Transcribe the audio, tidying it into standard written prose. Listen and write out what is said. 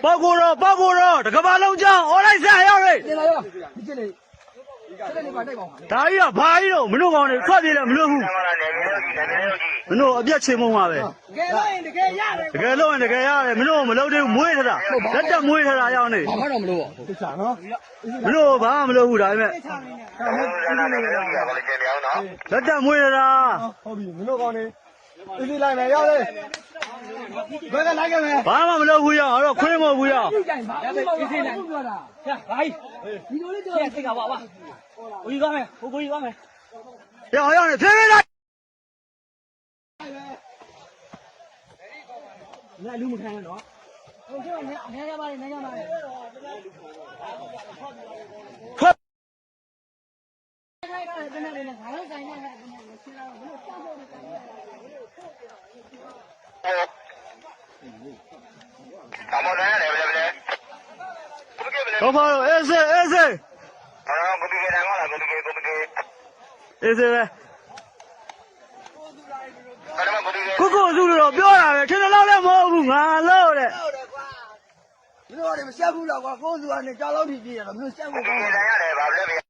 ပေါကိုတော့တကဘာလုံးကြောင်းအော်လိုက်ဆက်ရောက်လေ နေလာရောဒီကျနေဆက်နေပါတိုက်ပါဦး ဒါကြီးကဘာကြီးတော့မင်းတို့ကောင်းနေထွက်ပြေးလည်းမလွတ်ဘူးမင်းတို့အပြက်ချေမုံပါပဲ တကယ်လို့ရင်တကယ်ရတယ် တကယ်လို့ရင်တကယ်ရတယ်မင်းတို့မလုပ်သေးဘူးမွေးထတာလက်တက်မွေးထတာရောက်နေ ဘာမှတော့မလုပ်ဘူးတခြားနော် မင်းတို့ဘာမှမလုပ်ဘူးဒါပေမဲ့လက်တက်မွေးထတာ ဟုတ်ပြီမင်းတို့ကောင်းနေဒီလိုက်မယ်ရောက်လေဘယ်ကလိုက်ခဲ့မယ် ဘာမှမလုပ်ဘူးရောက်တော့ခွေးမဟုတ်ဘူးရောက် ဒီတိုင်ပါဒီတိုင်ပြောတာ 呀，来， ဒီလိုလေးတော့ 这个娃娃，我一个没，我一个没。 ရောက်နေဖြည်းဖြည်းလိုက် 那路没看见喏。 ဟုတ်ကဲ့နေရပါလေနေရပါလေ ထွက် ခိုင်းတာလည်းတနေ့နဲ့ငါတို့ဆိုင်နေတာကလည်းရှင်းလာတော့ဘယ်လိုတောက်ဖို့လဲ တော့ဖားတော့အေးစေးအေးစေးအေးစေးပဲကိုစုလို့တော့ပြောတာပဲထင်တယ်လို့လည်းမဟုတ်ဘူးငါလို့တဲ့ မင်းတို့ကလည်းမဆက်ဘူးတော့ကွာကိုယ်စုကနေကြောက်လို့ထိပြေးရတော့မင်းတို့ဆက်ဖို့ကောင်းတယ်